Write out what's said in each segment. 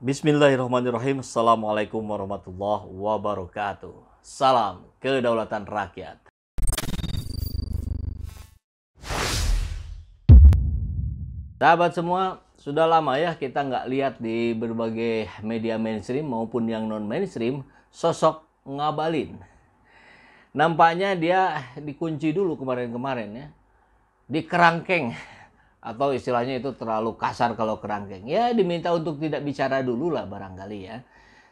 Bismillahirrahmanirrahim. Assalamualaikum warahmatullahi wabarakatuh. Salam kedaulatan rakyat. Sahabat semua, sudah lama ya kita nggak lihat di berbagai media mainstream maupun yang non mainstream sosok Ngabalin. Nampaknya dia dikunci dulu kemarin-kemarin ya, di kerangkeng. Atau istilahnya itu terlalu kasar kalau kerangkeng. Ya diminta untuk tidak bicara dulu lah barangkali ya.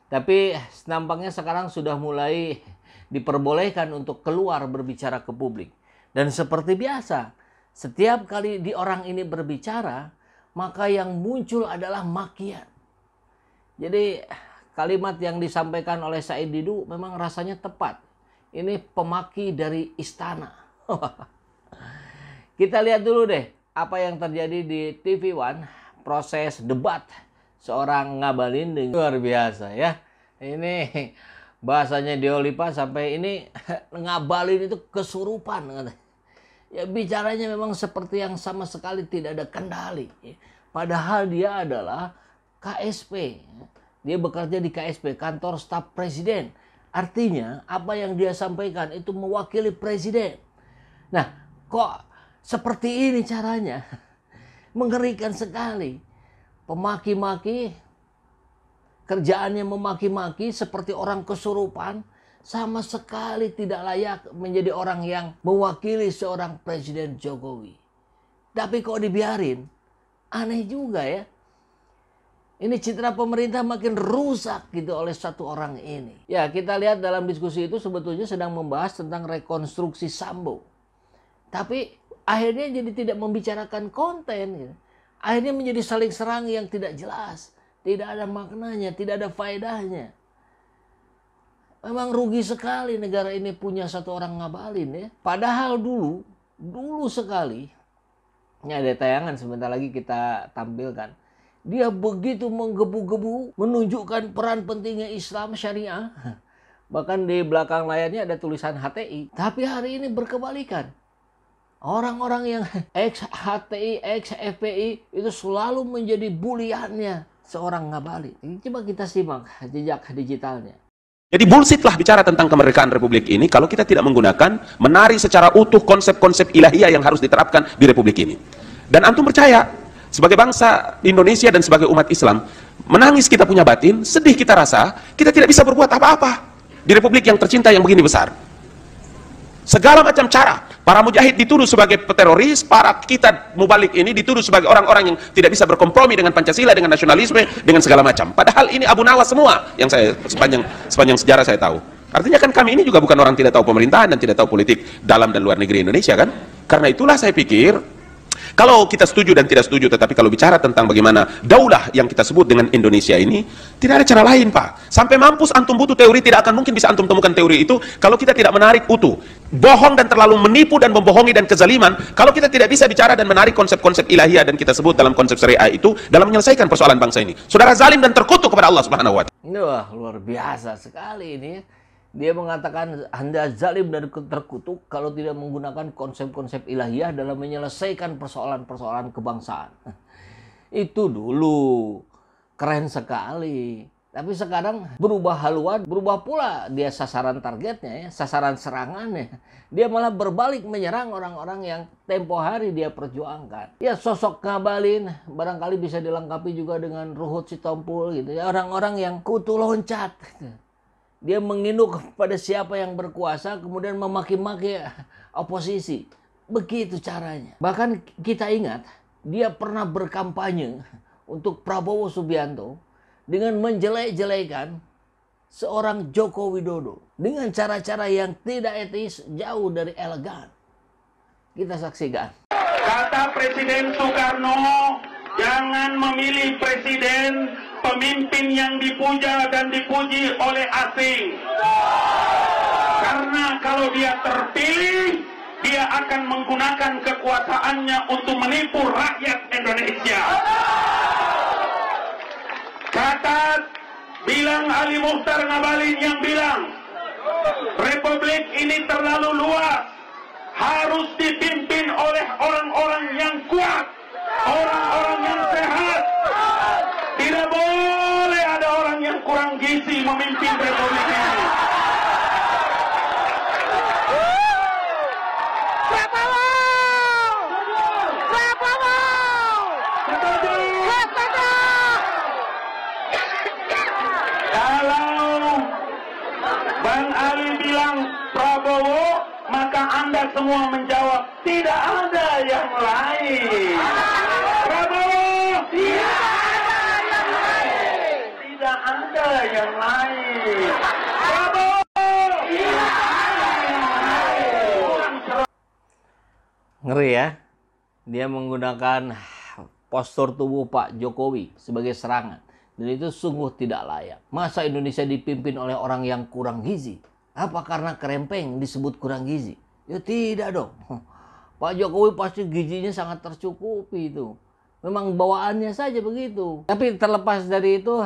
Tapi nampaknya sekarang sudah mulai diperbolehkan untuk keluar berbicara ke publik. Dan seperti biasa, setiap kali di orang ini berbicara, maka yang muncul adalah makian. Jadi kalimat yang disampaikan oleh Said Didu memang rasanya tepat. Ini pemaki dari istana. Kita lihat dulu deh apa yang terjadi di TV One, proses debat seorang Ngabalin dengan luar biasa ya. Ini bahasanya Diolipa sampai ini Ngabalin itu kesurupan. Ya bicaranya memang seperti yang sama sekali tidak ada kendali. Padahal dia adalah KSP. Dia bekerja di KSP, kantor staf presiden. Artinya apa yang dia sampaikan itu mewakili presiden. Nah, kok seperti ini caranya? Mengerikan sekali. Pemaki-maki, kerjaannya memaki-maki seperti orang kesurupan, sama sekali tidak layak menjadi orang yang mewakili seorang Presiden Jokowi. Tapi kok dibiarin? Aneh juga ya. Ini citra pemerintah makin rusak gitu oleh satu orang ini. Ya, kita lihat dalam diskusi itu sebetulnya sedang membahas tentang rekonstruksi Sambo. Tapi akhirnya jadi tidak membicarakan konten. Gitu. Akhirnya menjadi saling serang yang tidak jelas. Tidak ada maknanya, tidak ada faedahnya. Memang rugi sekali negara ini punya satu orang Ngabalin ya. Padahal dulu sekali. Ini ada tayangan sebentar lagi kita tampilkan. Dia begitu menggebu-gebu menunjukkan peran pentingnya Islam Syariah. Bahkan di belakang layarnya ada tulisan HTI. Tapi hari ini berkebalikan. Orang-orang yang ex-HTI, ex-FPI itu selalu menjadi buliannya seorang Ngabalin. Coba kita simak jejak digitalnya. Jadi bullshit lah bicara tentang kemerdekaan Republik ini kalau kita tidak menggunakan, menari secara utuh konsep-konsep ilahiyah yang harus diterapkan di Republik ini. Dan antum percaya, sebagai bangsa Indonesia dan sebagai umat Islam, menangis kita punya batin, sedih kita rasa, kita tidak bisa berbuat apa-apa di Republik yang tercinta yang begini besar. Segala macam cara, para mujahid dituduh sebagai teroris, para kita mubalik ini dituduh sebagai orang-orang yang tidak bisa berkompromi dengan Pancasila, dengan nasionalisme, dengan segala macam. Padahal ini Abu Nawas semua yang saya sepanjang sejarah saya tahu. Artinya kan kami ini juga bukan orang tidak tahu pemerintahan dan tidak tahu politik dalam dan luar negeri Indonesia kan. Karena itulah saya pikir, kalau kita setuju dan tidak setuju, tetapi kalau bicara tentang bagaimana daulah yang kita sebut dengan Indonesia ini, tidak ada cara lain Pak. Sampai mampus antum butuh teori, tidak akan mungkin bisa antum temukan teori itu kalau kita tidak menarik utuh. Bohong dan terlalu menipu dan membohongi dan kezaliman, kalau kita tidak bisa bicara dan menarik konsep-konsep ilahiyah dan kita sebut dalam konsep syariah itu dalam menyelesaikan persoalan bangsa ini. Saudara zalim dan terkutuk kepada Allah Subhanahu wa Ta'ala. Wah, luar biasa sekali ini. Dia mengatakan Anda zalim dan terkutuk kalau tidak menggunakan konsep-konsep ilahiyah dalam menyelesaikan persoalan-persoalan kebangsaan. Itu dulu keren sekali. Tapi sekarang berubah haluan, berubah pula dia sasaran targetnya ya, sasaran serangannya. Dia malah berbalik menyerang orang-orang yang tempo hari dia perjuangkan. Ya sosok Ngabalin barangkali bisa dilengkapi juga dengan Ruhut Sitompul gitu ya, orang-orang yang kutu loncat. Gitu. Dia menginuk pada siapa yang berkuasa, kemudian memaki-maki oposisi. Begitu caranya. Bahkan kita ingat, dia pernah berkampanye untuk Prabowo Subianto dengan menjelek-jelekan seorang Joko Widodo. Dengan cara-cara yang tidak etis, jauh dari elegan. Kita saksikan. Kata Presiden Soekarno, jangan memilih presiden pemimpin yang dipuja dan dipuji oleh asing. Karena kalau dia terpilih, dia akan menggunakan kekuasaannya untuk menipu rakyat Indonesia. Kata bilang Ali Mukhtar Ngabalin yang bilang, Republik ini terlalu luas, harus dipimpin oleh orang-orang yang kuat, orang-orang yang sehat. Tidak boleh gizi memimpin Republik ini. Kalau Bang Ali bilang Prabowo, maka Anda semua menjawab tidak ada yang lain. Prabowo, tidak ada yang lain. Tidak ada yang lain. Prabowo, tidak ada yang lain. Ngeri ya, dia menggunakan postur tubuh Pak Jokowi sebagai serangan. Dan itu sungguh tidak layak. Masa Indonesia dipimpin oleh orang yang kurang gizi? Apa karena kerempeng disebut kurang gizi? Ya tidak dong. Pak Jokowi pasti gizinya sangat tercukupi itu. Memang bawaannya saja begitu. Tapi terlepas dari itu,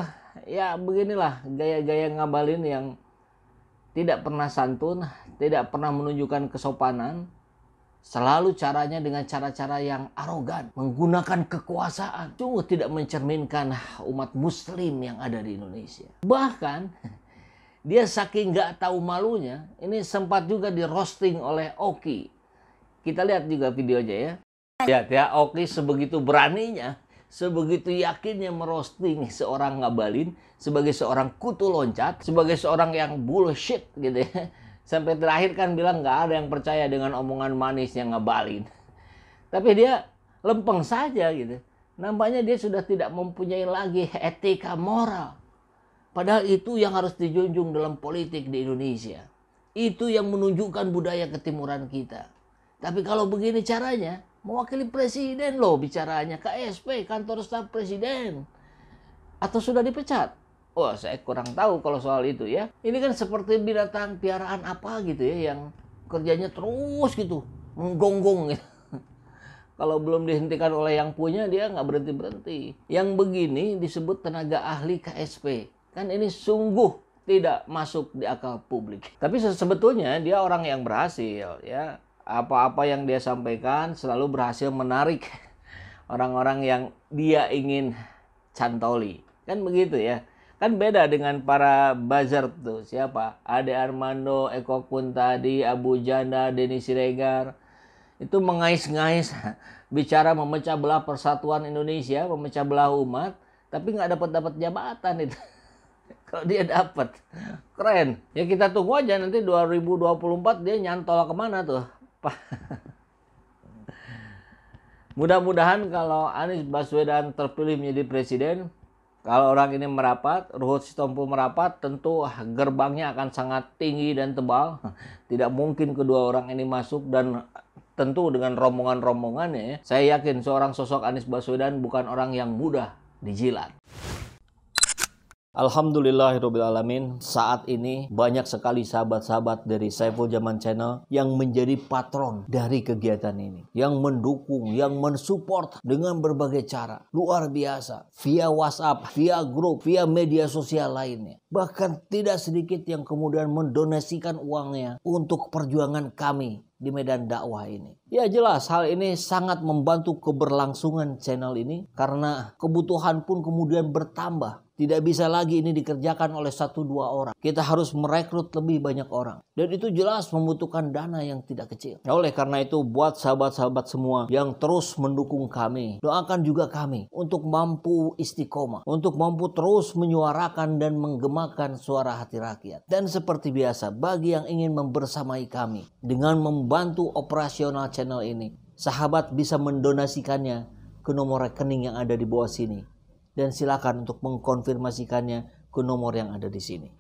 ya beginilah gaya-gaya ngabalin yang tidak pernah santun, tidak pernah menunjukkan kesopanan. Selalu caranya dengan cara-cara yang arogan, menggunakan kekuasaan. Sungguh tidak mencerminkan umat muslim yang ada di Indonesia. Bahkan, dia saking nggak tahu malunya, ini sempat juga di roasting oleh Oki. Kita lihat juga videonya ya. Lihat ya, Oki sebegitu beraninya, sebegitu yakinnya merosting seorang Ngabalin sebagai seorang kutu loncat, sebagai seorang yang bullshit gitu ya. Sampai terakhir kan bilang nggak ada yang percaya dengan omongan manisnya Ngabalin. Tapi dia lempeng saja gitu. Nampaknya dia sudah tidak mempunyai lagi etika moral. Padahal itu yang harus dijunjung dalam politik di Indonesia. Itu yang menunjukkan budaya ketimuran kita. Tapi kalau begini caranya, mewakili presiden loh bicaranya. KSP, kantor staf presiden. Atau sudah dipecat? Wah, saya kurang tahu kalau soal itu ya. Ini kan seperti binatang piaraan apa gitu ya, yang kerjanya terus gitu, menggonggong gitu. Kalau belum dihentikan oleh yang punya, dia nggak berhenti-berhenti. Yang begini disebut tenaga ahli KSP. Kan ini sungguh tidak masuk di akal publik. Tapi sebetulnya dia orang yang berhasil ya. Apa-apa yang dia sampaikan selalu berhasil menarik orang-orang yang dia ingin cantoli. Kan begitu ya. Kan beda dengan para buzzer tuh. Siapa? Ade Armando, Eko Kuntadi, Abu Janda, Denny Siregar. Itu mengais-ngais bicara memecah belah persatuan Indonesia, memecah belah umat, tapi nggak dapat jabatan itu. Kalau dia dapat, keren. Ya kita tunggu aja nanti 2024 dia nyantol kemana tuh. Mudah-mudahan kalau Anies Baswedan terpilih menjadi presiden, kalau orang ini merapat, Ruhut Sitompul merapat, tentu gerbangnya akan sangat tinggi dan tebal. Tidak mungkin kedua orang ini masuk, dan tentu dengan rombongan-rombongannya ya. Saya yakin seorang sosok Anies Baswedan bukan orang yang mudah dijilat. Alhamdulillahirrahmanirrahim, saat ini banyak sekali sahabat-sahabat dari Saiful Zaman Channel yang menjadi patron dari kegiatan ini. Yang mendukung, yang mensupport dengan berbagai cara. Luar biasa. Via WhatsApp, via grup, via media sosial lainnya. Bahkan tidak sedikit yang kemudian mendonasikan uangnya untuk perjuangan kami di medan dakwah ini. Ya jelas hal ini sangat membantu keberlangsungan channel ini karena kebutuhan pun kemudian bertambah. Tidak bisa lagi ini dikerjakan oleh 1-2 orang. Kita harus merekrut lebih banyak orang. Dan itu jelas membutuhkan dana yang tidak kecil. Nah, oleh karena itu buat sahabat-sahabat semua yang terus mendukung kami, doakan juga kami untuk mampu istiqomah, untuk mampu terus menyuarakan dan menggemakan suara hati rakyat. Dan seperti biasa, bagi yang ingin membersamai kami dengan membantu operasional channel ini, sahabat bisa mendonasikannya ke nomor rekening yang ada di bawah sini. Dan silakan untuk mengkonfirmasikannya ke nomor yang ada di sini.